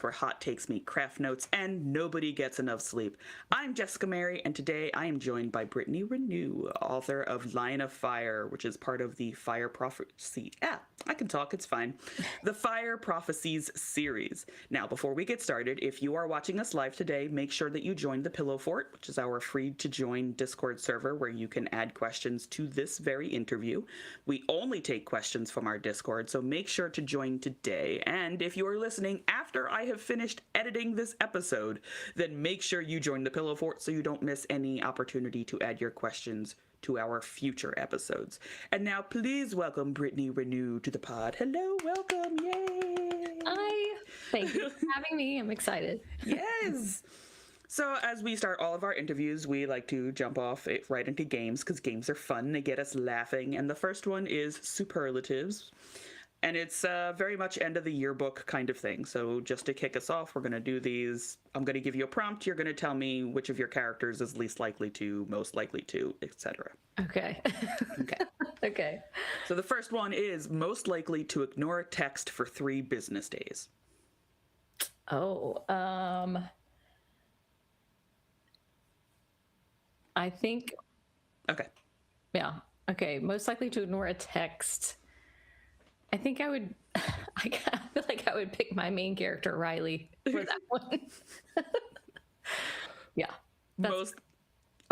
Where hot takes meet craft notes and nobody gets enough sleep. I'm Jessica Mary, and today I am joined by Brittany Ranew, author of Line of Fire, which is part of the Fire Prophecy. I can talk, it's fine. The Fire Prophecies series. Now, before we get started, if you are watching us live today, make sure that you join the Pillow Fort, which is our free to join Discord server where you can add questions to this very interview. We only take questions from our Discord, so make sure to join today. And if you are listening after I have finished editing this episode, then make sure you join the Pillow Fort so you don't miss any opportunity to add your questions to our future episodes. And now please welcome Brittany Ranew to the pod. Hello, welcome, yay! Hi, thank you for having me. I'm excited. Yes! So as we start all of our interviews, we like to jump off right into games because games are fun. They get us laughing. And the first one is Superlatives. And it's very much end of the yearbook kind of thing. So just to kick us off, we're going to do these. I'm going to give you a prompt. You're going to tell me which of your characters is least likely to, most likely to, etc. Okay. Okay. Okay. So the first one is most likely to ignore a text for 3 business days. Oh, I think. Okay. Yeah. Okay. Most likely to ignore a text. I think I would. I feel like I would pick my main character, Riley, for that one. Yeah.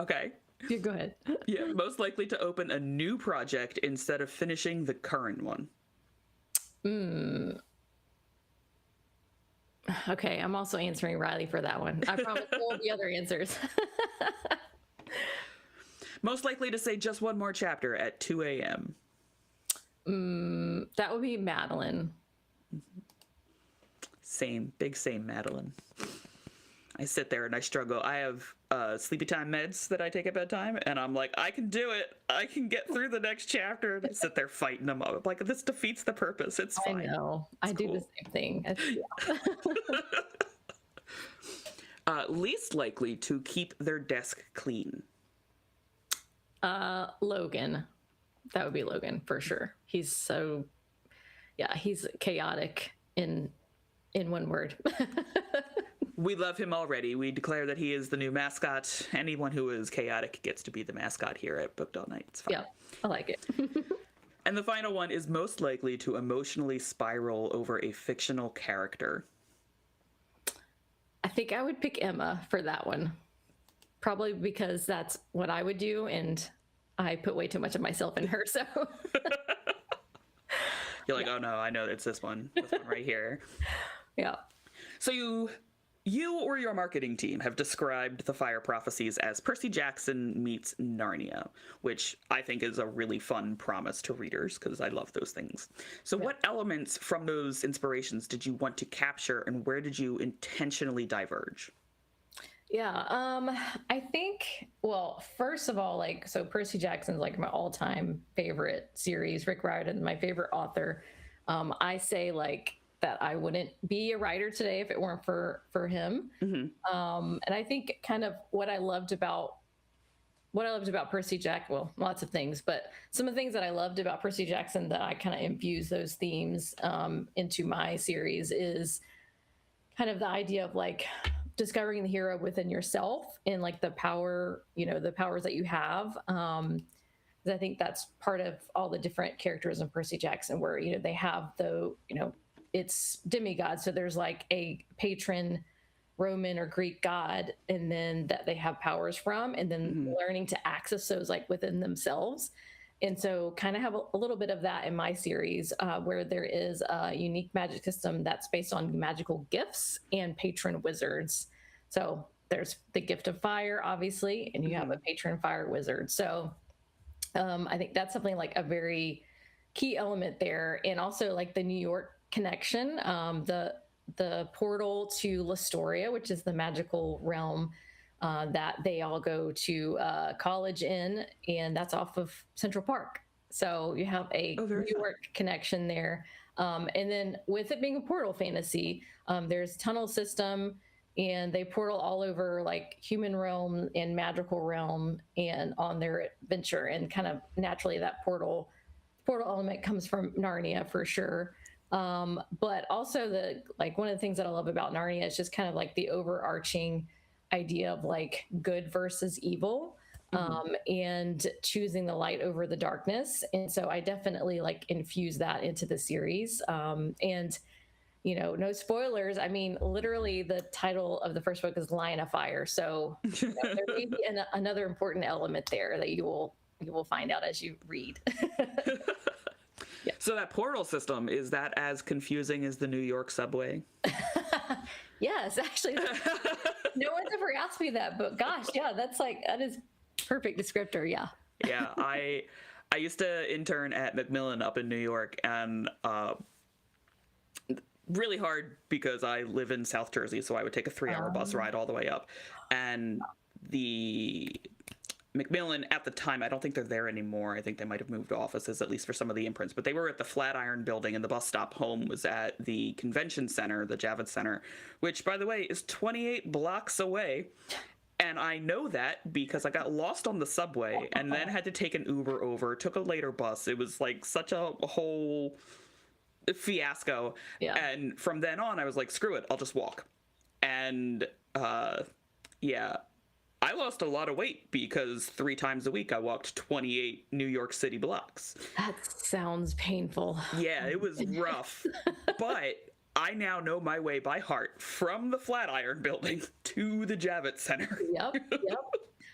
Okay. Yeah, go ahead. Yeah. Most likely to open a new project instead of finishing the current one. Okay. I'm also answering Riley for that one. I promise there will be other answers. Most likely to say just one more chapter at 2 a.m. That would be Madeline. Same Madeline. I sit there and I struggle. I have sleepy time meds that I take at bedtime, and I'm like, I can do it. I can get through the next chapter. And I sit there fighting them up. Like, this defeats the purpose. It's fine. I know. I do the same thing. Least likely to keep their desk clean. Logan. That would be Logan for sure. He's so, he's chaotic in one word. We love him already. We declare that he is the new mascot. Anyone who is chaotic gets to be the mascot here at Booked All Night. It's fine. Yeah, I like it. And the final one is most likely to emotionally spiral over a fictional character. I think I would pick Emma for that one. Probably because that's what I would do, and I put way too much of myself in her, so. You're like, oh no, I know it's this one right here. Yeah. So you or your marketing team have described the Fire Prophecies as Percy Jackson meets Narnia, which I think is a really fun promise to readers because I love those things. So what elements from those inspirations did you want to capture, and where did you intentionally diverge? Yeah, I think, well, first of all, so Percy Jackson's like my all-time favorite series. Rick Riordan, my favorite author. I say that I wouldn't be a writer today if it weren't for him. Mm-hmm. And I think kind of what I loved about Percy Jackson, well, lots of things, but some of the things that I loved about Percy Jackson that I kind of infuse those themes into my series is kind of the idea of discovering the hero within yourself and the power, the powers that you have. I think that's part of all the different characters in Percy Jackson where, they have it's demigods. So there's a patron Roman or Greek god, and then that they have powers from, and then learning to access those within themselves. And so kind of have a little bit of that in my series where there is a unique magic system that's based on magical gifts and patron wizards. So there's the gift of fire, obviously, and you have a patron fire wizard. So I think that's something a very key element there. And also the New York connection, the portal to Lestoria, which is the magical realm that they all go to college in, and that's off of Central Park. So you have a New York connection there. And then with it being a portal fantasy, there's tunnel system, and they portal all over human realm and magical realm and on their adventure. And kind of naturally that portal element comes from Narnia for sure. But also one of the things that I love about Narnia is just kind of like the overarching idea of like good versus evil, and choosing the light over the darkness. And so I definitely like infuse that into the series. And no spoilers. I mean, literally, the title of the first book is "Line of Fire," so there may be another important element there that you will find out as you read. Yeah. So that portal system, is that as confusing as the New York subway? Yes, actually, no one's ever asked me that, but gosh, yeah, that is perfect descriptor. Yeah. Yeah, I used to intern at Macmillan up in New York, and really hard because I live in South Jersey, so I would take a 3-hour bus ride all the way up. And the Macmillan at the time, I don't think they're there anymore. I think they might have moved offices, at least for some of the imprints, but they were at the Flatiron building, and the bus stop home was at the convention center, the Javits Center, which, by the way, is 28 blocks away. And I know that because I got lost on the subway and then had to take an Uber over, took a later bus. It was like such a whole fiasco. Yeah. And from then on, I was like, screw it, I'll just walk. And yeah, I lost a lot of weight because 3 times a week I walked 28 New York City blocks. That sounds painful. Yeah, it was rough. But I now know my way by heart from the Flatiron building to the Javits Center. Yep.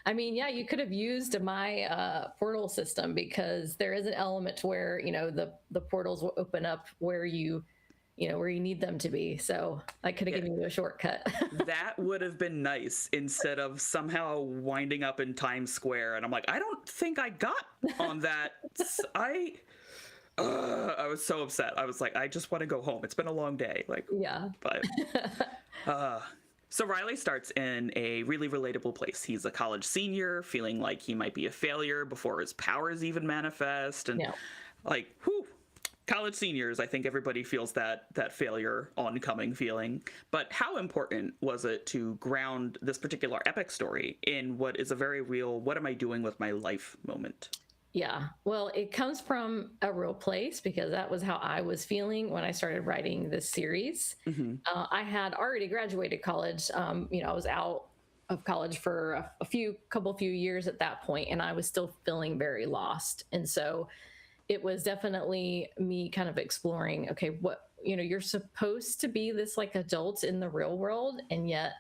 I mean, yeah, you could have used my portal system, because there is an element to where, the portals will open up where you need them to be. So I could have given you a shortcut. That would have been nice, instead of somehow winding up in Times Square. And I'm like, I don't think I got on that. I was so upset. I was like, I just want to go home. It's been a long day. Yeah. But so Riley starts in a really relatable place. He's a college senior, feeling like he might be a failure before his powers even manifest. And college seniors, I think everybody feels that failure oncoming feeling. But how important was it to ground this particular epic story in what is a very real, what am I doing with my life moment? Yeah, well, it comes from a real place, because that was how I was feeling when I started writing this series. I had already graduated college. I was out of college for a few years at that point, and I was still feeling very lost. And so it was definitely me kind of exploring, okay, what, you're supposed to be this like adult in the real world, and yet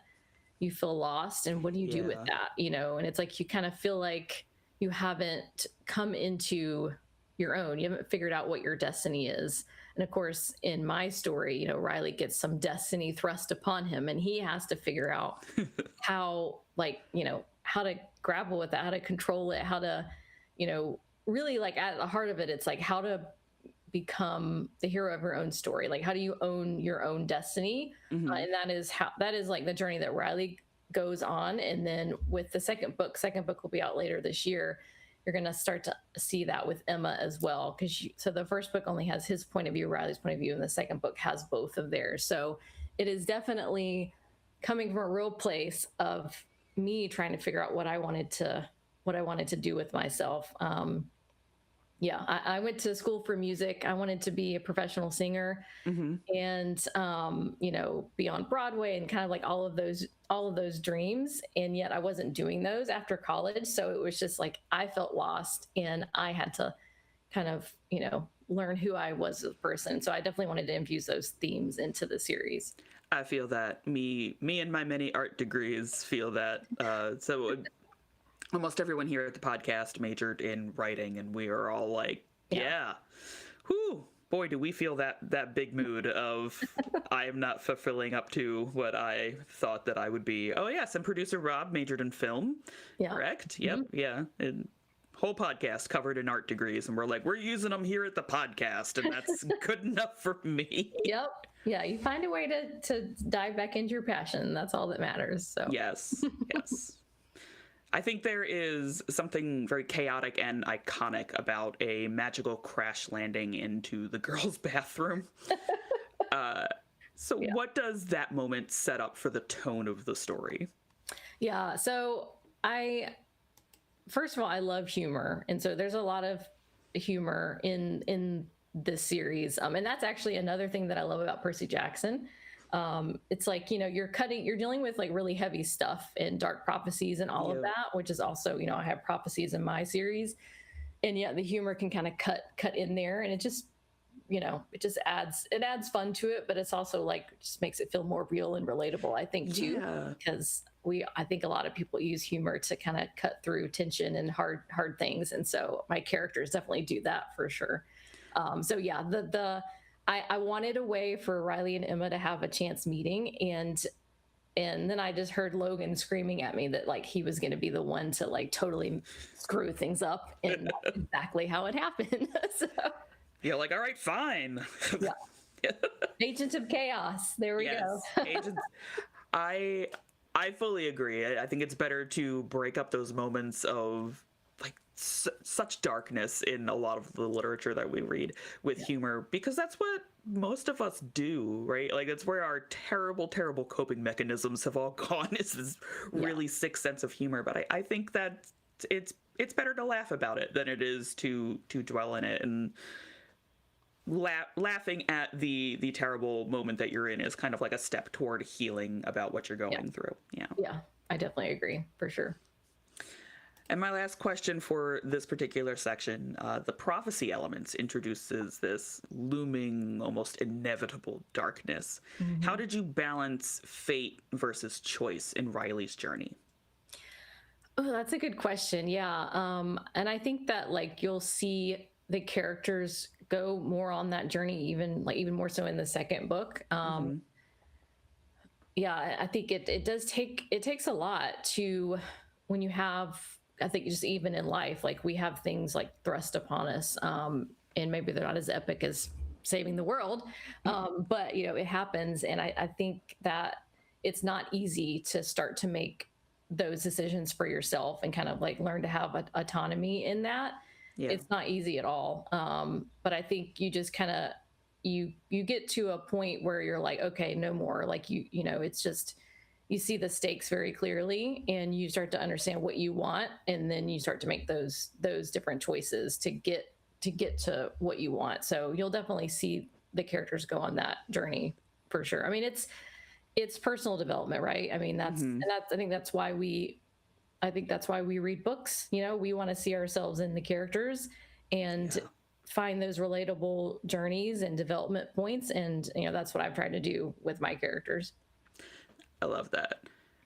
you feel lost. And what do you do with that? And it's like, you kind of feel like you haven't come into your own. You haven't figured out what your destiny is. And of course, in my story, Riley gets some destiny thrust upon him, and he has to figure out how to grapple with that, how to control it, how to, really, like, at the heart of it, it's like how to become the hero of your own story. Like, how do you own your own destiny? And that is like the journey that Riley goes on. And then with the second book will be out later this year, you're going to start to see that with Emma as well. So the first book only has his point of view, Riley's point of view, and the second book has both of theirs. So it is definitely coming from a real place of me trying to figure out what I wanted to do with myself. I went to school for music. I wanted to be a professional singer, and be on Broadway, and kind of like all of those dreams. And yet I wasn't doing those after college. So it was just like, I felt lost, and I had to kind of, learn who I was as a person. So I definitely wanted to infuse those themes into the series. I feel that me and my many art degrees feel that. So almost everyone here at the podcast majored in writing, and we are all like, whoo, boy, do we feel that big mood of I am not fulfilling up to what I thought that I would be. Oh yes, and producer Rob majored in film. Correct? Yep. Yeah. And whole podcast covered in art degrees, and we're like, we're using them here at the podcast, and that's good enough for me. Yep. Yeah, you find a way to dive back into your passion. That's all that matters. So yes. I think there is something very chaotic and iconic about a magical crash landing into the girls' bathroom. What does that moment set up for the tone of the story? Yeah, so first of all, I love humor. And so there's a lot of humor in this series. And that's actually another thing that I love about Percy Jackson. It's like, you're dealing with like really heavy stuff and dark prophecies and all of that, which is also, I have prophecies in my series, and yet the humor can kind of cut in there, and it just adds fun to it, but it's also like just makes it feel more real and relatable, I think, too, because I think a lot of people use humor to kind of cut through tension and hard things, and so my characters definitely do that for sure. So yeah, I wanted a way for Riley and Emma to have a chance meeting, and then I just heard Logan screaming at me that like he was going to be the one to like totally screw things up, and that's exactly how it happened. So yeah, like, all right, fine. Yeah. Agents of Chaos. There we go. Agents. I fully agree. I think it's better to break up those moments of like such darkness in a lot of the literature that we read with humor, because that's what most of us do, right? Like that's where our terrible coping mechanisms have all gone, is this really sick sense of humor. But I think that it's better to laugh about it than it is to dwell in it, and laughing at the terrible moment that you're in is kind of like a step toward healing about what you're going through. Yeah, I definitely agree, for sure. And my last question for this particular section, the prophecy elements introduces this looming, almost inevitable darkness. Mm-hmm. How did you balance fate versus choice in Riley's journey? Oh, that's a good question. Yeah. And I think that like you'll see the characters go more on that journey, even more so in the second book. Yeah, I think it takes a lot to, when you have, I think just even in life, like we have things like thrust upon us, and maybe they're not as epic as saving the world, but it happens. And I think that it's not easy to start to make those decisions for yourself and kind of like learn to have autonomy in that. It's not easy at all. But I think you just kind of, you get to a point where you're like, okay, no more. Like it's just, you see the stakes very clearly, and you start to understand what you want, and then you start to make those different choices to get to what you want. So you'll definitely see the characters go on that journey for sure. I mean, it's personal development, right? I mean, I think that's why we read books. We want to see ourselves in the characters and find those relatable journeys and development points. And, that's what I've tried to do with my characters. I love that.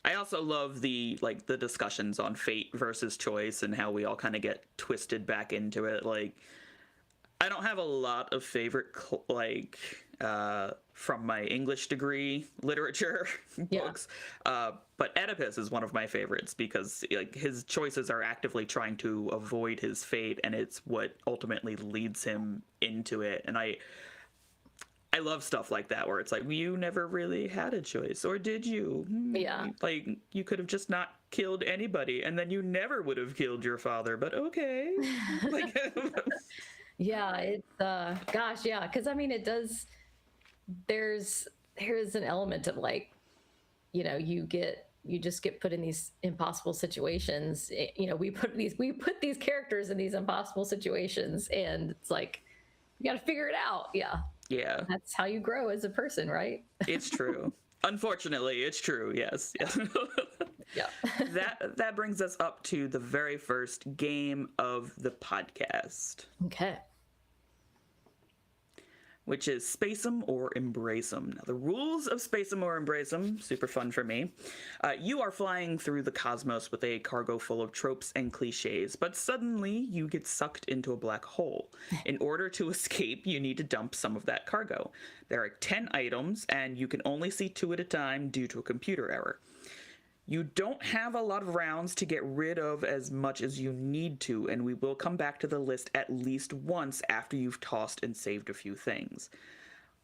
I also love the discussions on fate versus choice and how we all kind of get twisted back into it. Like, I don't have a lot of favorite from my English degree literature books, but Oedipus is one of my favorites, because like his choices are actively trying to avoid his fate, and it's what ultimately leads him into it. And I love stuff like that, where it's like, you never really had a choice, or did you? Yeah. Like, you could have just not killed anybody, and then you never would have killed your father, but okay. Like, yeah, it's, gosh, yeah. Cause I mean, it does, there's an element of like, you just get put in these impossible situations. We put these characters in these impossible situations, and it's like, you got to figure it out. Yeah. That's how you grow as a person, right? It's true. Unfortunately, it's true. Yes. Yeah. That brings us up to the very first game of the podcast. Okay. Which is Space 'em or Embrace 'em. Now, the rules of Space 'em or Embrace 'em, super fun for me. You are flying through the cosmos with a cargo full of tropes and cliches, but suddenly you get sucked into a black hole. In order to escape, you need to dump some of that cargo. There are 10 items, and you can only see 2 at a time due to a computer error. You don't have a lot of rounds to get rid of as much as you need to, and we will come back to the list at least once after you've tossed and saved a few things.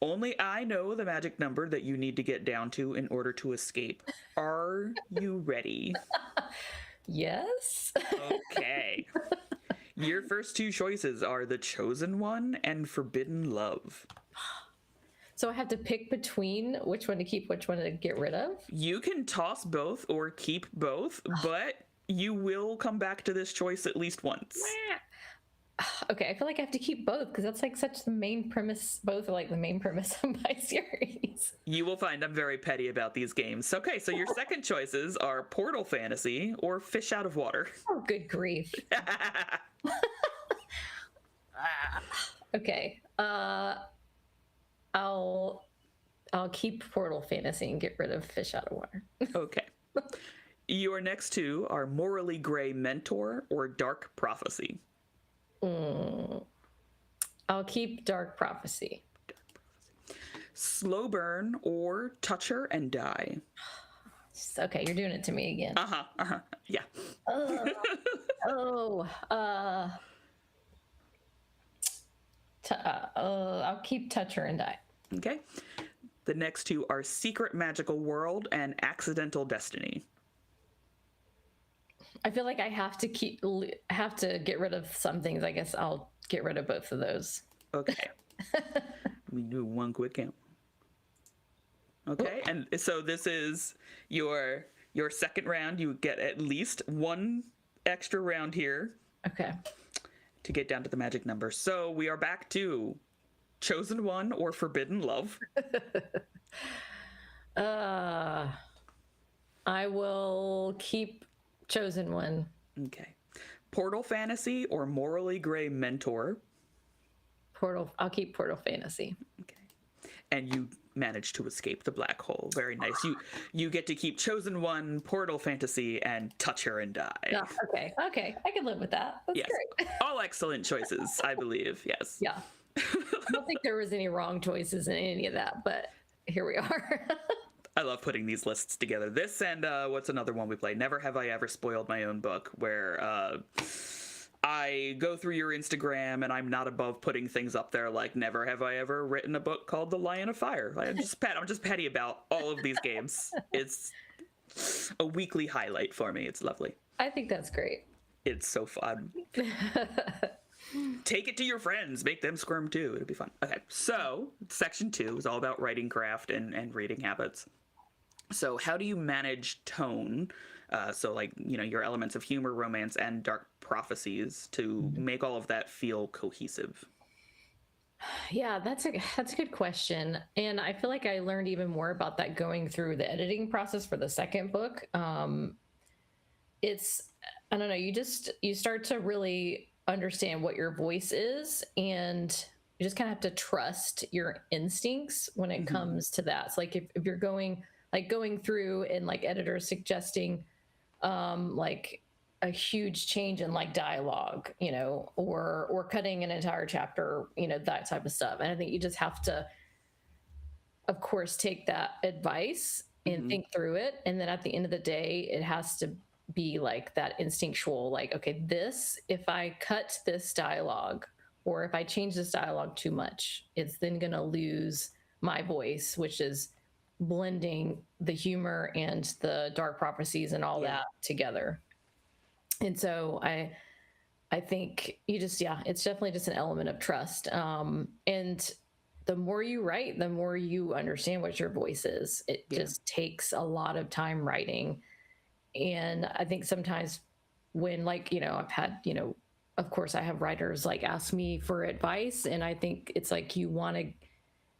Only I know the magic number that you need to get down to in order to escape. Are you ready? Yes. Okay. Your first 2 choices are The Chosen One and Forbidden Love. So I have to pick between which one to keep, which one to get rid of? You can toss both or keep both, but you will come back to this choice at least once. Okay, I feel like I have to keep both because that's like such the main premise. Both are like the main premise of my series. You will find I'm very petty about these games. Okay, so your second choices are Portal Fantasy or Fish Out of Water. Oh, good grief. Okay. I'll keep Portal Fantasy and get rid of Fish Out of Water. Okay. Your next two are Morally Gray Mentor or Dark Prophecy. I'll keep Dark Prophecy. Slow Burn or Touch Her and Die. Okay, you're doing it to me again. Yeah. I'll keep Touch Her and Die. Okay. The next two are Secret Magical World and Accidental Destiny. I feel like I have to get rid of some things. I guess I'll get rid of both of those. Okay. We do one quick count. Okay, and so this is your second round. You get at least one extra round here. Okay. To get down to the magic number. So we are back to Chosen One or Forbidden Love. I will keep Chosen One. Okay. Portal Fantasy or Morally Gray Mentor. I'll keep Portal Fantasy. Okay. And you managed to escape the black hole. Very nice. You get to keep Chosen One, Portal Fantasy, and Touch Her and Die. Yeah, okay. I can live with that. That's yes. great. All excellent choices, I believe. Yes. Yeah. I don't think there was any wrong choices in any of that, but here we are. I love putting these lists together. This and what's another one we play? Never Have I Ever Spoiled My Own Book, where I go through your Instagram and I'm not above putting things up there like never have I ever written a book called The Lion of Fire. I'm just petty about all of these games. It's a weekly highlight for me. It's lovely. I think that's great. It's so fun. Take it to your friends. Make them squirm too. It'll be fun. Okay, so section 2 is all about writing craft and reading habits. So how do you manage tone? So like, your elements of humor, romance, and dark prophecies to make all of that feel cohesive? Yeah, that's a good question. And I feel like I learned even more about that going through the editing process for the second book. It's, I don't know, you start to really understand what your voice is, and you just kind of have to trust your instincts when it comes to that. So like if you're going through and like editors suggesting like a huge change in like dialogue, or cutting an entire chapter, that type of stuff. And I think you just have to, of course, take that advice and think through it. And then at the end of the day, it has to be like that instinctual, like, okay, if I cut this dialogue or if I change this dialogue too much, it's then going to lose my voice, which is blending the humor and the dark prophecies and all that together. And so I think it's definitely just an element of trust. And the more you write, the more you understand what your voice is. It just takes a lot of time writing. And I think sometimes when I've had, of course I have writers like ask me for advice, and I think it's like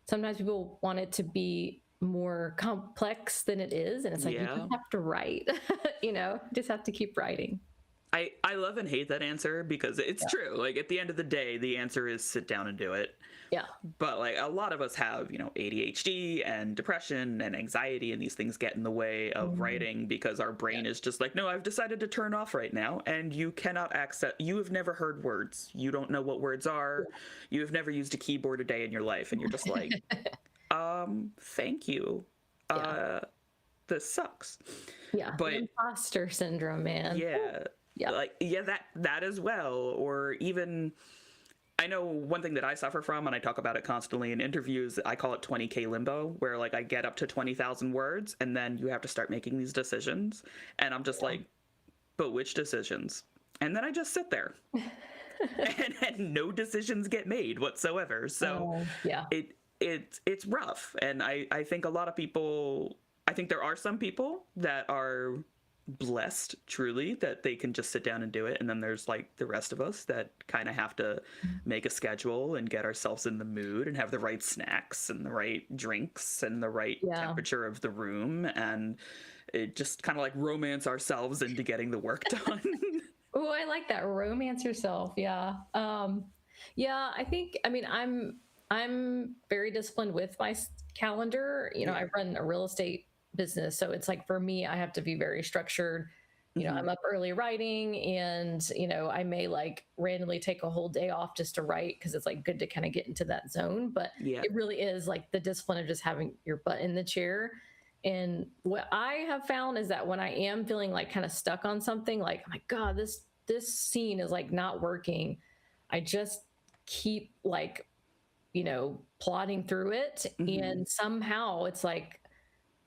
sometimes people want it to be more complex than it is. And it's like, you just have to write, just have to keep writing. I love and hate that answer because it's true. Like at the end of the day, the answer is sit down and do it. Yeah. But like a lot of us have, ADHD and depression and anxiety, and these things get in the way of writing because our brain is just like, no, I've decided to turn off right now. And you cannot you have never heard words. You don't know what words are. You have never used a keyboard a day in your life. And you're just like, thank you. This sucks. Yeah. But imposter syndrome, man. Yeah. Yeah. Like, that as well. Or even, I know one thing that I suffer from, and I talk about it constantly in interviews, I call it 20K limbo, where like I get up to 20,000 words and then you have to start making these decisions. And I'm just like, but which decisions? And then I just sit there and no decisions get made whatsoever. So it's rough. And I think a lot of people, I think there are some people that are blessed truly that they can just sit down and do it, and then there's like the rest of us that kind of have to make a schedule and get ourselves in the mood and have the right snacks and the right drinks and the right Yeah. temperature of the room, and it just kind of like romance ourselves into getting the work done. Oh, I like that. Romance yourself. Yeah. Yeah, I think, I mean, I'm very disciplined with my calendar. You know, I run a real estate business, so it's like for me, I have to be very structured. You know, I'm up early writing, and you know, I may like randomly take a whole day off just to write because it's like good to kind of get into that zone. But it really is like the discipline of just having your butt in the chair. And what I have found is that when I am feeling like kind of stuck on something, like, oh my God, this scene is like not working, I just keep like, you know, plodding through it. And somehow it's like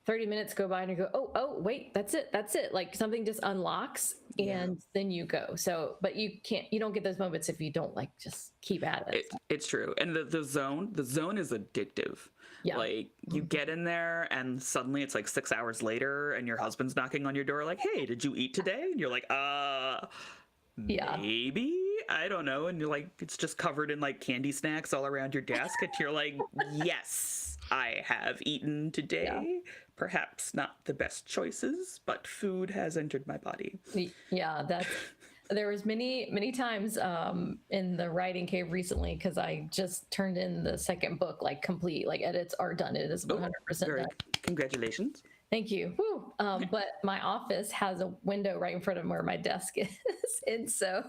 30 minutes go by and you go, oh, wait, that's it. Like something just unlocks and then you go. So, but you don't get those moments if you don't like just keep at it. It's true. And the zone is addictive. Yeah. Like you get in there and suddenly it's like 6 hours later and your husband's knocking on your door like, hey, did you eat today? And you're like, maybe, I don't know. And you're like, it's just covered in like candy snacks all around your desk. And you're like, yes, I have eaten today. Yeah. Perhaps not the best choices, but food has entered my body. Yeah, there was many times in the writing cave recently, because I just turned in the second book, like complete, like edits are done. It is 100% done. Congratulations. Thank you. Woo. But my office has a window right in front of where my desk is. And so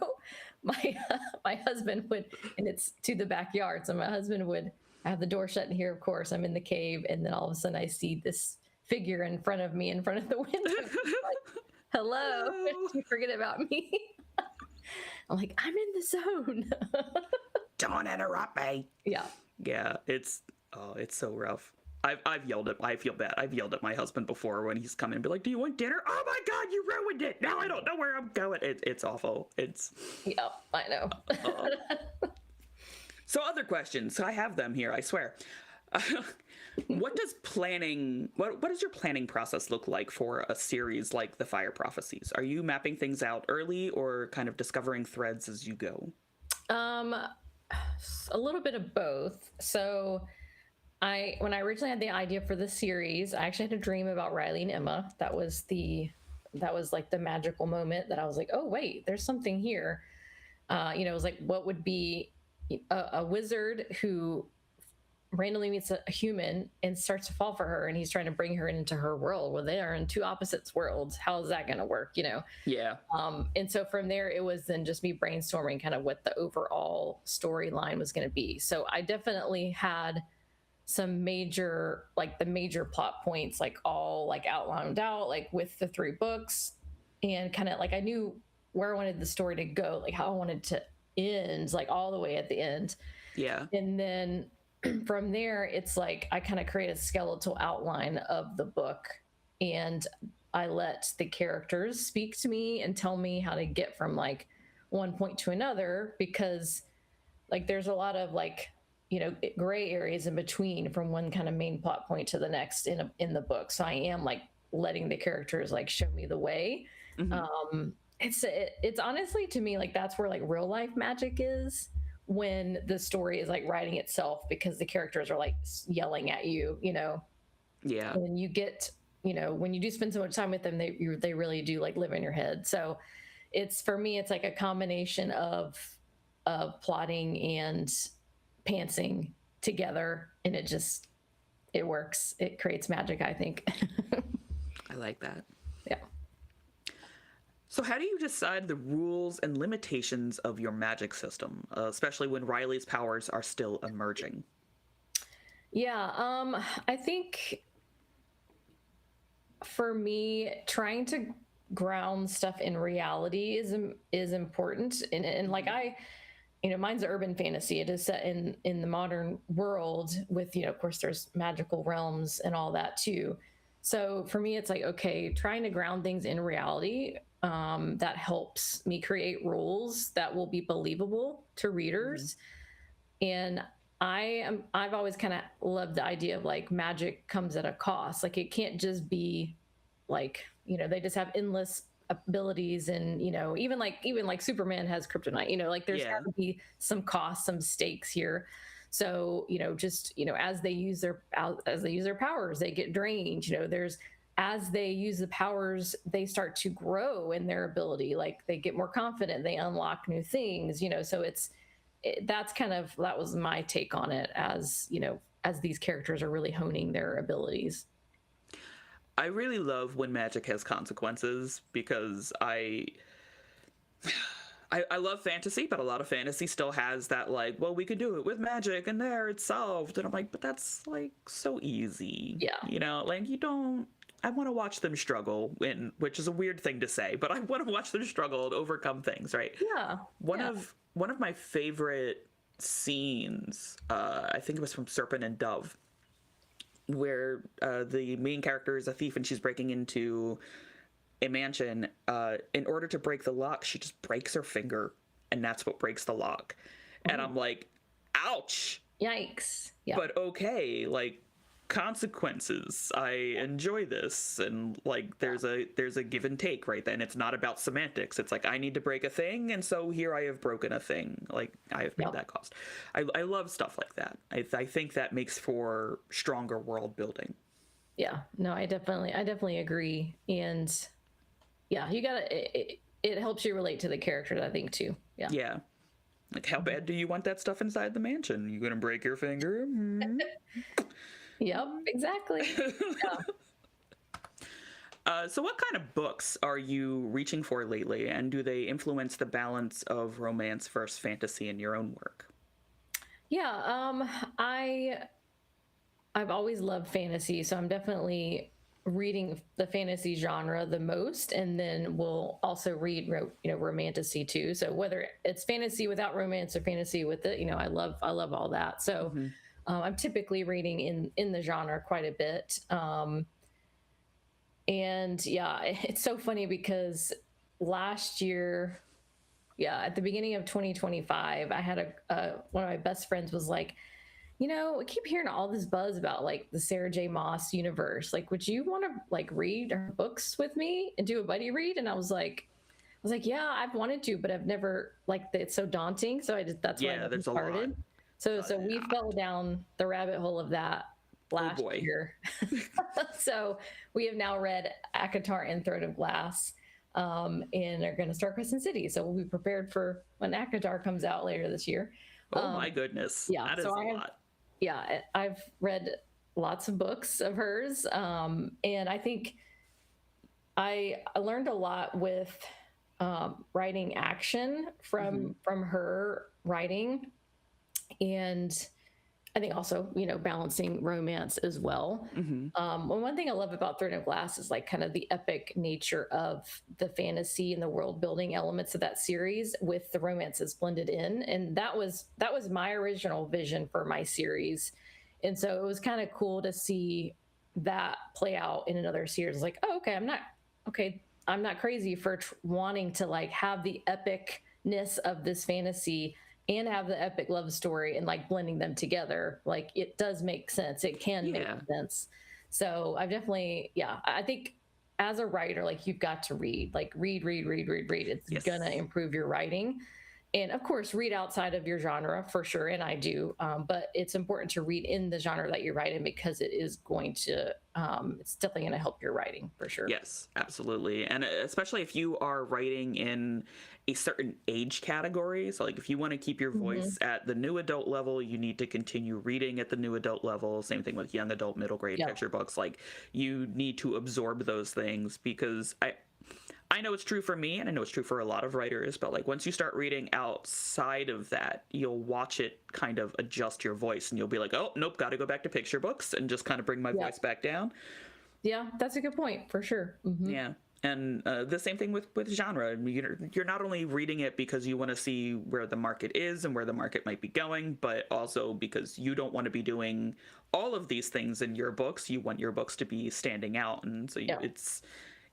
my husband would, and it's to the backyard. So my husband would have the door shut in here, of course, I'm in the cave. And then all of a sudden I see this figure in front of me, in front of the window. Like, hello, did you forget about me? I'm like, I'm in the zone. Don't interrupt me. Yeah. Yeah, it's so rough. I've yelled at, I feel bad. I've yelled at my husband before when he's come in and be like, do you want dinner? Oh my God, you ruined it. Now I don't know where I'm going. It's awful. Yeah, I know. So other questions. I have them here, I swear. What does your planning process look like for a series like The Fire Prophecies? Are you mapping things out early or kind of discovering threads as you go? A little bit of both. So when I originally had the idea for the series, I actually had a dream about Riley and Emma. That was like the magical moment that I was like, oh wait, there's something here. It was like, what would be a wizard who randomly meets a human and starts to fall for her, and he's trying to bring her into her world. Well, they are in two opposite worlds. How is that going to work? Yeah. And so from there, it was then just me brainstorming kind of what the overall storyline was going to be. So I definitely had some major plot points, like all like outlined out, like with the 3 books, and kind of like I knew where I wanted the story to go, like how I wanted to end, like all the way at the end. Yeah. And then from there, it's like I kind of create a skeletal outline of the book, and I let the characters speak to me and tell me how to get from like one point to another, because like there's a lot of like, gray areas in between from one kind of main plot point to the next in the book. So I am like letting the characters like show me the way. Mm-hmm. It's honestly, to me, like that's where like real life magic is, when the story is like writing itself, because the characters are like yelling at you, Yeah. And you get, when you do spend so much time with them, they really do like live in your head. So for me, it's like a combination of plotting and pantsing together, and it works. It creates magic, I think. I like that. Yeah. So how do you decide the rules and limitations of your magic system, especially when Riley's powers are still emerging? Yeah, I think for me, trying to ground stuff in reality is important. And like mine's an urban fantasy. It is set in the modern world with, of course, there's magical realms and all that too. So for me, it's like, okay, trying to ground things in reality, that helps me create rules that will be believable to readers. Mm-hmm. And I've always kind of loved the idea of like magic comes at a cost. Like it can't just be like, they just have endless abilities, and even like Superman has kryptonite. Like there's Yeah. got to be some cost, some stakes here. So just as they use their powers, they get drained. There's as they use the powers, they start to grow in their ability. Like they get more confident, they unlock new things. So that was my take on it, as these characters are really honing their abilities. I really love when magic has consequences because I love fantasy, but a lot of fantasy still has that, like, well, we could do it with magic and there it's solved. And I'm like, but that's like so easy. Yeah. Like you don't. I want to watch them struggle, which is a weird thing to say, but I want to watch them struggle and overcome things, right? Yeah. One of my favorite scenes, I think it was from Serpent and Dove, where the main character is a thief and she's breaking into a mansion. In order to break the lock, she just breaks her finger, and that's what breaks the lock. And I'm like, ouch. Yikes. Yeah. But okay, like consequences. I enjoy this, and like there's a give and take right then. It's not about semantics. It's like I need to break a thing, and so here I have broken a thing. Like I have made that cost. I love stuff like that. I think that makes for stronger world building. Yeah. No, I definitely agree. And yeah, you gotta it helps you relate to the characters, I think, too. Yeah. Yeah. Like, how bad do you want that stuff inside the mansion? You gonna break your finger? Mm-hmm. Yep, exactly. Yeah. So what kind of books are you reaching for lately, and do they influence the balance of romance versus fantasy in your own work? Yeah, I've always loved fantasy, so I'm definitely reading the fantasy genre the most, and then we'll also read romantasy too. So whether it's fantasy without romance or fantasy with it, I love all that. So I'm typically reading in the genre quite a bit. And yeah, it's so funny because last year, at the beginning of 2025, I had one of my best friends was like, I keep hearing all this buzz about like the Sarah J. Maas universe. Like, would you want to like read her books with me and do a buddy read? And I was like, yeah, I've wanted to, but I've never, like, it's so daunting. So that's why I never started. So we fell down the rabbit hole of that last year. So we have now read ACOTAR and Throne of Glass, and are going to start Crescent City. So we'll be prepared for when ACOTAR comes out later this year. Oh my goodness. Yeah. That is a lot. Yeah, I've read lots of books of hers. And I think I learned a lot with writing action from her writing. And I think also, balancing romance as well. One thing I love about Throne of Glass is like kind of the epic nature of the fantasy and the world building elements of that series with the romances blended in. And that was my original vision for my series. And so it was kind of cool to see that play out in another series. Like, oh, okay, I'm not crazy for wanting to like have the epicness of this fantasy and have the epic love story and like blending them together. Like it does make sense. It can make sense. So I've definitely, I think as a writer, like you've got to read. It's gonna improve your writing. And of course, read outside of your genre for sure. And I do, but it's important to read in the genre that you're writing because it is going to, it's definitely going to help your writing for sure. Yes, absolutely. And especially if you are writing in a certain age category. So like if you want to keep your voice at the new adult level, you need to continue reading at the new adult level. Same thing with young adult, middle grade picture books. Like you need to absorb those things because I know it's true for me, and I know it's true for a lot of writers, but like once you start reading outside of that, you'll watch it kind of adjust your voice, and you'll be like, oh, nope, got to go back to picture books and just kind of bring my voice back down. Yeah, that's a good point for sure. Yeah. And the same thing with genre. You're not only reading it because you want to see where the market is and where the market might be going, but also because you don't want to be doing all of these things in your books. You want your books to be standing out. And so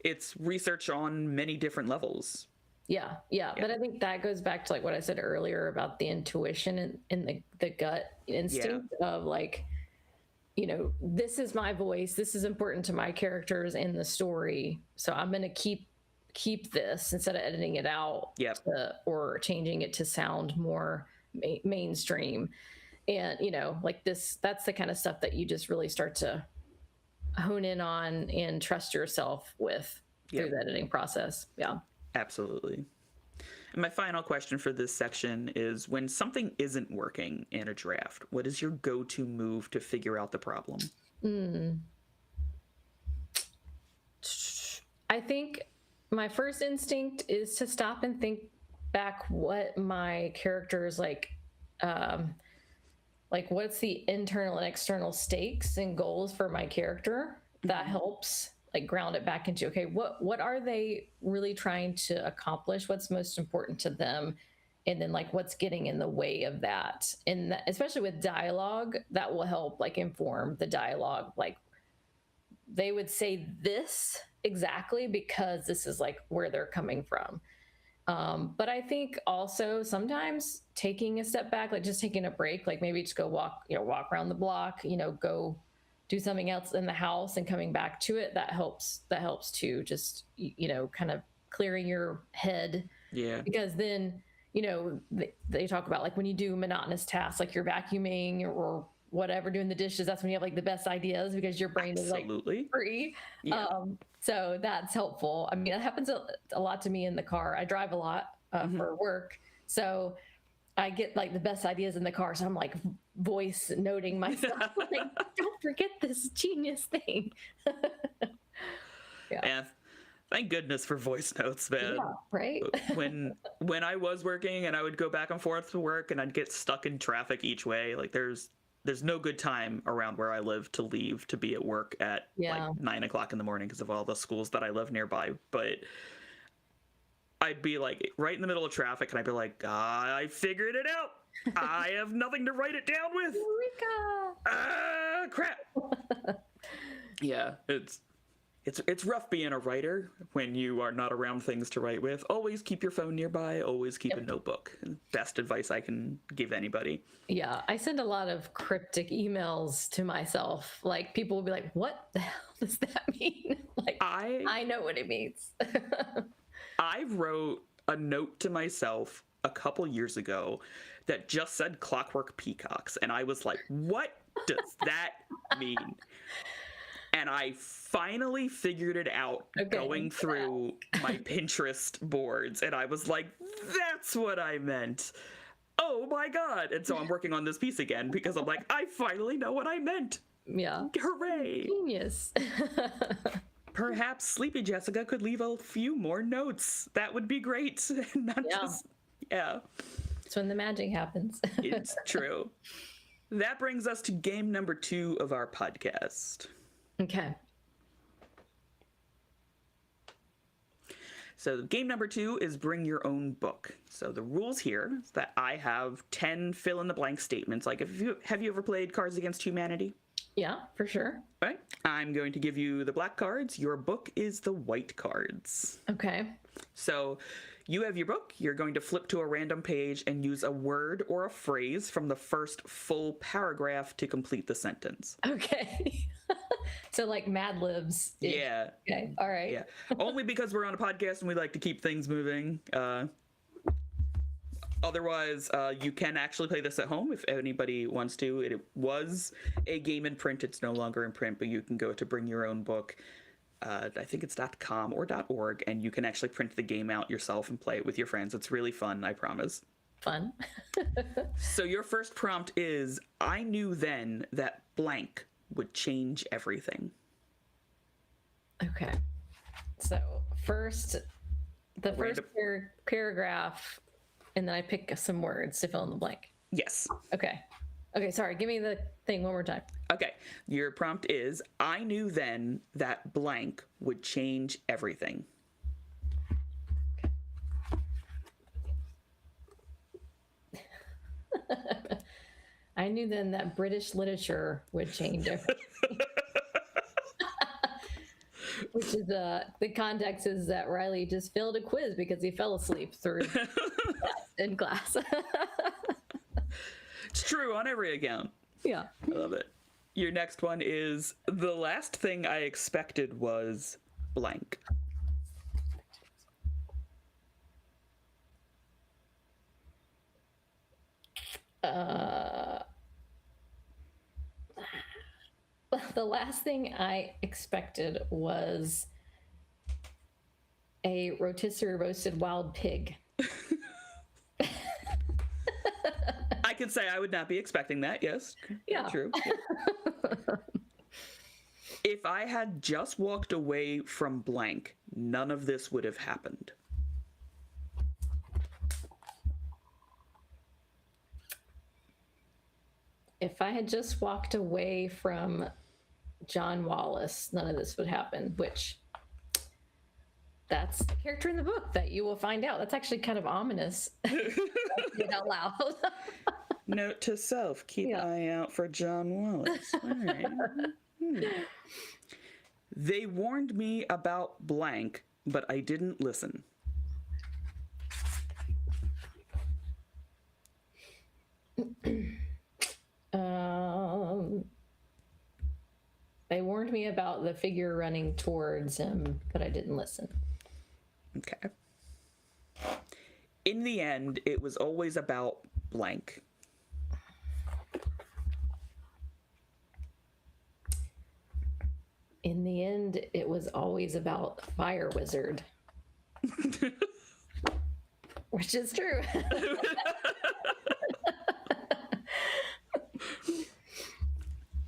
it's research on many different levels. Yeah. But I think that goes back to like what I said earlier about the intuition and the gut instinct of like, this is my voice. This is important to my characters in the story. So I'm going to keep this instead of editing it out or changing it to sound more mainstream. And, like that's the kind of stuff that you just really start to hone in on and trust yourself with through the editing process. Yeah, absolutely. And my final question for this section is, when something isn't working in a draft, what is your go-to move to figure out the problem? I think my first instinct is to stop and think back what my characters like what's the internal and external stakes and goals for my character. That helps like ground it back into, okay, what are they really trying to accomplish? What's most important to them? And then like what's getting in the way of that? And especially with dialogue, that will help like inform the dialogue. Like they would say this exactly because this is like where they're coming from. But I think also sometimes taking a step back, like just taking a break, like maybe just go walk around the block, go do something else in the house and coming back to it. That helps too. Just, kind of clearing your head. Yeah. Because then, they talk about like when you do monotonous tasks, like you're vacuuming or whatever, doing the dishes, that's when you have like the best ideas because your brain is like free. Yeah. So that's helpful. I mean, it happens a lot to me in the car. I drive a lot for work. So I get like the best ideas in the car. So I'm like voice noting myself, like, don't forget this genius thing. And thank goodness for voice notes, man. Yeah, right. when I was working and I would go back and forth to work and I'd get stuck in traffic each way, like there's no good time around where I live to leave to be at work at like 9 o'clock in the morning because of all the schools that I live nearby. But I'd be like right in the middle of traffic and I'd be like, I figured it out. I have nothing to write it down with. Eureka! Crap. Yeah, it's rough being a writer when you are not around things to write with. Always keep your phone nearby. Always keep a notebook. Best advice I can give anybody. Yeah, I send a lot of cryptic emails to myself. Like people will be like, "What the hell does that mean?" Like I know what it means. I wrote a note to myself a couple years ago that just said "clockwork peacocks," and I was like, "What does that mean?" And I finally figured it out going through my Pinterest boards. And I was like, that's what I meant. Oh my God. And so I'm working on this piece again because I'm like, I finally know what I meant. Yeah. Hooray. Genius. Perhaps Sleepy Jessica could leave a few more notes. That would be great. That's when the magic happens. It's true. That brings us to game number 2 of our podcast. Okay. So game number 2 is bring your own book. So the rules here is that I have 10 fill in the blank statements. Like have you ever played Cards Against Humanity? Yeah, for sure. Right. I'm going to give you the black cards. Your book is the white cards. Okay. So you have your book. You're going to flip to a random page and use a word or a phrase from the first full paragraph to complete the sentence. Okay. So like Mad Libs. Yeah. Okay. All right. Yeah. Only because we're on a podcast and we like to keep things moving. Otherwise, you can actually play this at home if anybody wants to. It was a game in print. It's no longer in print, but you can go to Bring Your Own Book. I think it's .com or .org, and you can actually print the game out yourself and play it with your friends. It's really fun, I promise. Fun. So your first prompt is, I knew then that blank would change everything. Okay. So first paragraph, and then I pick some words to fill in the blank. Yes. Okay, sorry. Give me the thing one more time. Okay. Your prompt is, I knew then that blank would change everything. I knew then that British literature would change everything. Which is the context is that Riley just failed a quiz because he fell asleep through in class. It's true on every account. Yeah. I love it. Your next one is the last thing I expected was blank. The last thing I expected was a rotisserie roasted wild pig. I could say I would not be expecting that. Yes. Yeah. True. Yeah. If I had just walked away from blank, none of this would have happened. If I had just walked away from John Wallace, none of this would happen, which that's the character in the book that you will find out. That's actually kind of ominous. Get out loud. Note to self, keep an eye out for John Wallace. All right. They warned me about blank, but I didn't listen. They warned me about the figure running towards him, but I didn't listen. Okay. In the end, it was always about blank. In the end, it was always about Fire Wizard. Which is true.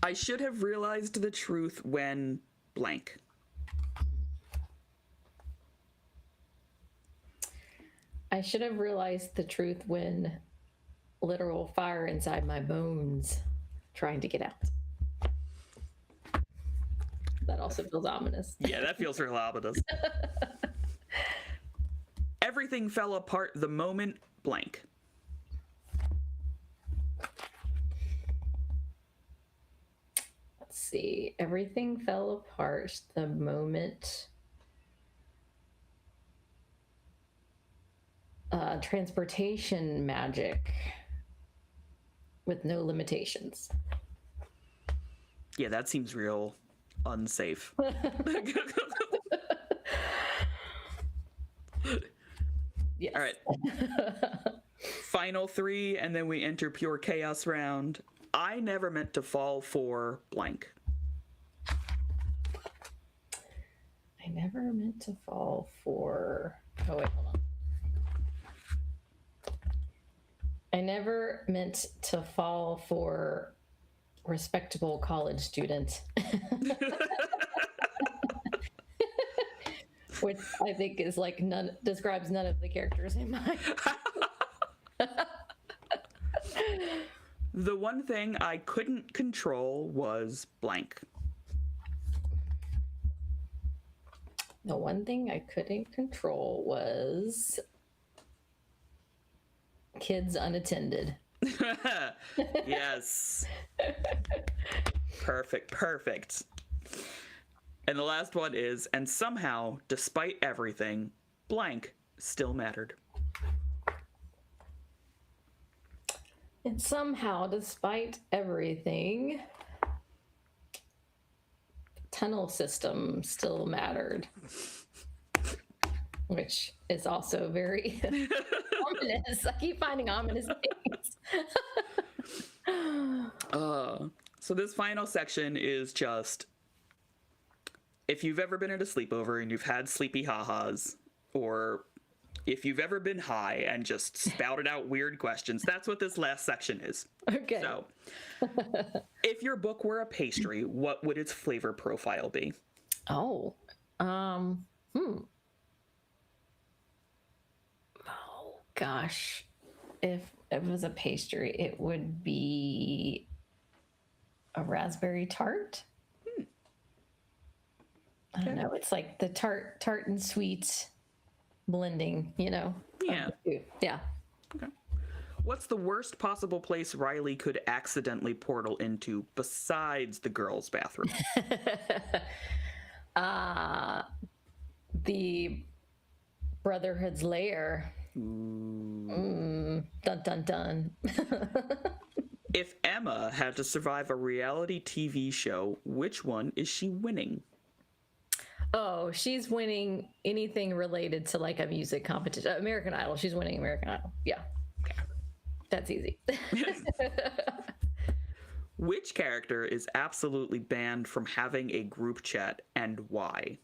I should have realized the truth when blank. I should have realized the truth when literal fire inside my bones trying to get out. That also feels ominous. Yeah, that feels real ominous. Everything fell apart the moment blank. Let's see. Everything fell apart the moment transportation magic with no limitations. Yeah, that seems real unsafe. Yes. All right. Final three, and then we enter pure chaos round. I never meant to fall for blank. I never meant to fall for. Oh, wait, hold on. I never meant to fall for respectable college student. Which I think is like describes none of the characters in mine. The one thing I couldn't control was blank. The one thing I couldn't control was kids unattended. Yes. Perfect. And the last one is, and somehow, despite everything, blank still mattered. And somehow, despite everything, tunnel system still mattered. Which is also very ominous. I keep finding ominous things. So this final section is just, if you've ever been at a sleepover and you've had sleepy ha-has, or if you've ever been high and just spouted out weird questions, that's what this last section is. Okay. So, if your book were a pastry, what would its flavor profile be? Oh, oh gosh. If it was a pastry, it would be a raspberry tart. I don't know. It's like the tart and sweet blending, you know? Yeah. Yeah. Okay. What's the worst possible place Riley could accidentally portal into besides the girls' bathroom? The Brotherhood's lair. Dun dun dun. If Emma had to survive a reality TV show, which one is she winning? Oh, she's winning anything related to like a music competition. American Idol. She's winning American Idol. Yeah. That's easy. Which character is absolutely banned from having a group chat and why?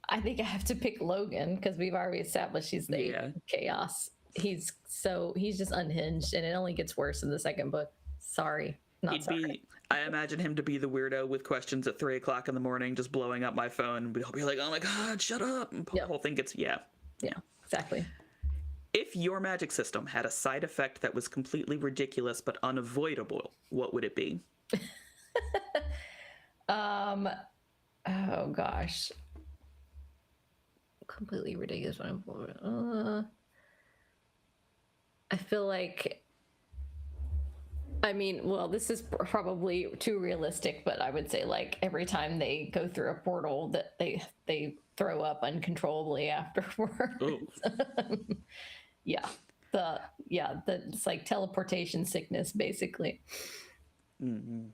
I think I have to pick Logan because we've already established he's the chaos. He's just unhinged, and it only gets worse in the second book. Sorry. I imagine him to be the weirdo with questions at 3 o'clock in the morning, just blowing up my phone. We'll be like, oh my God, shut up. And the whole thing gets, Yeah, exactly. If your magic system had a side effect that was completely ridiculous but unavoidable, what would it be? Oh gosh. Completely ridiculous. I feel like, I mean, well, this is probably too realistic, but I would say like every time they go through a portal that they throw up uncontrollably afterwards. It's like teleportation sickness, basically. Mm-hmm.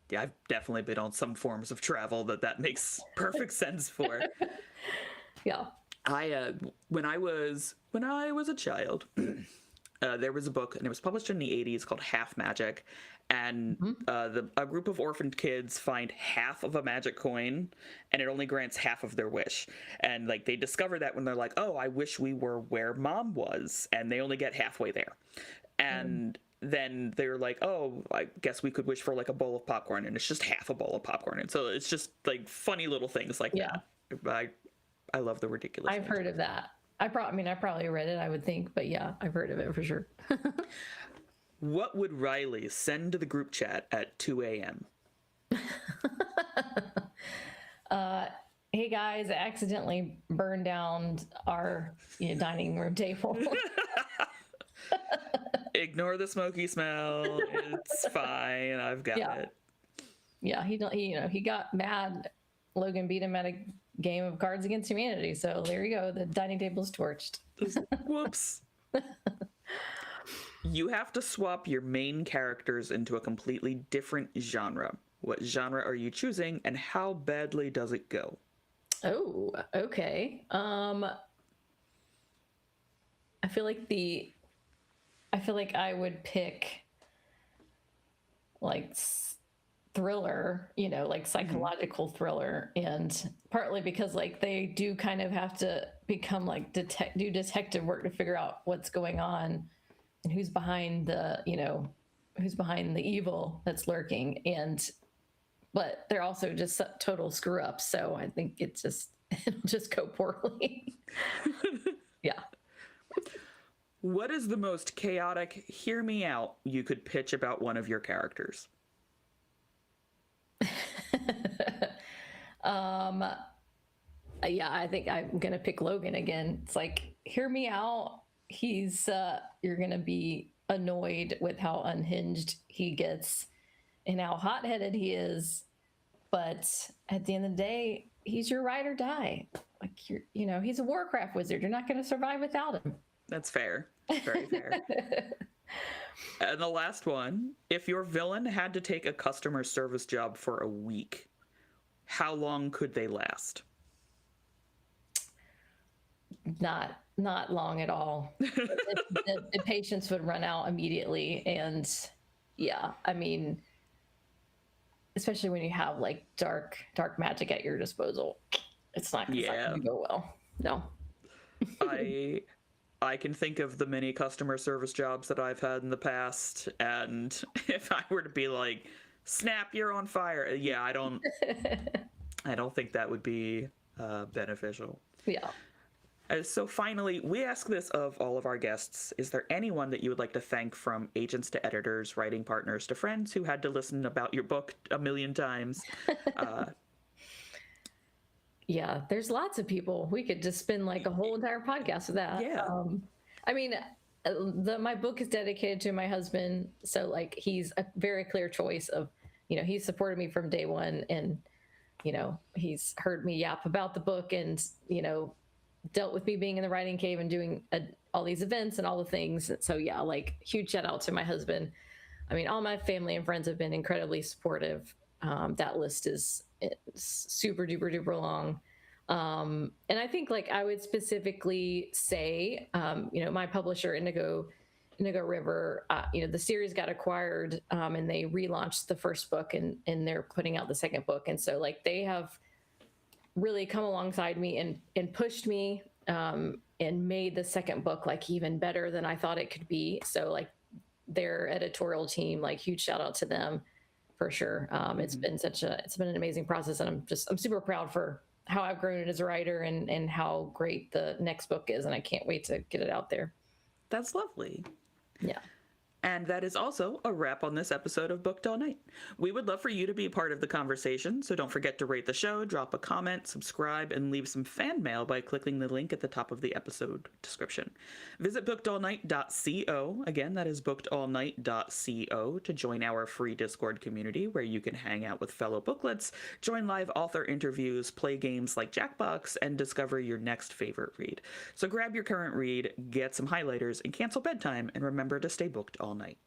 Yeah, I've definitely been on some forms of travel that makes perfect sense for. Yeah. When I was a child, there was a book, and it was published in the 80s called Half Magic, and a group of orphaned kids find half of a magic coin, and it only grants half of their wish. And like they discover that when they're like, oh, I wish we were where Mom was, and they only get halfway there. And then they're like, oh, I guess we could wish for like a bowl of popcorn, and it's just half a bowl of popcorn. And so it's just like funny little things like that. I love the ridiculous. I've heard of that. I probably read it, I would think, but yeah, I've heard of it for sure. What would Riley send to the group chat at 2 a.m.? Hey guys, I accidentally burned down our dining room table. Ignore the smoky smell. It's fine. I've got it. Yeah, he got mad. Logan beat him at a game of Cards Against Humanity. So there you go. The dining table's torched. Whoops. You have to swap your main characters into a completely different genre. What genre are you choosing, and how badly does it go? Oh, okay. I feel like I would pick like thriller, like psychological thriller, and partly because like they do kind of have to become like do detective work to figure out what's going on and who's behind the evil that's lurking, but they're also just total screw ups, so I think it'll just go poorly. Yeah. What is the most chaotic hear me out you could pitch about one of your characters? Yeah, I think I'm gonna pick Logan again. It's like, hear me out. You're gonna be annoyed with how unhinged he gets and how hot-headed he is, but at the end of the day, he's your ride or die. Like he's a Warcraft wizard. You're not gonna survive without him. That's fair. Very fair. And the last one, if your villain had to take a customer service job for a week, how long could they last? Not long at all. The patience would run out immediately, and yeah, I mean, especially when you have like dark magic at your disposal, it's not gonna go well. No. I can think of the many customer service jobs that I've had in the past, and if I were to be like, snap, you're on fire, I don't think that would be beneficial. Yeah. So finally, we ask this of all of our guests. Is there anyone that you would like to thank, from agents to editors, writing partners to friends who had to listen about your book a million times? Yeah, there's lots of people. We could just spend like a whole entire podcast with that. Yeah. I mean, my book is dedicated to my husband, so like he's a very clear choice of, he's supported me from day one, and he's heard me yap about the book, and dealt with me being in the writing cave and doing all these events and all the things. So yeah, like huge shout out to my husband. I mean, all my family and friends have been incredibly supportive. That list is super duper duper long. And I think like I would specifically say, my publisher Indigo River, the series got acquired, and they relaunched the first book, and they're putting out the second book. And so like they have really come alongside me and pushed me, and made the second book like even better than I thought it could be. So like their editorial team, like huge shout out to them for sure. It's been an amazing process, and I'm super proud for how I've grown as a writer and how great the next book is. And I can't wait to get it out there. That's lovely. Yeah. And that is also a wrap on this episode of Booked All Night. We would love for you to be part of the conversation, so don't forget to rate the show, drop a comment, subscribe, and leave some fan mail by clicking the link at the top of the episode description. Visit bookedallnight.co, again, that is bookedallnight.co, to join our free Discord community where you can hang out with fellow booklets, join live author interviews, play games like Jackbox, and discover your next favorite read. So grab your current read, get some highlighters, and cancel bedtime, and remember to stay booked all night.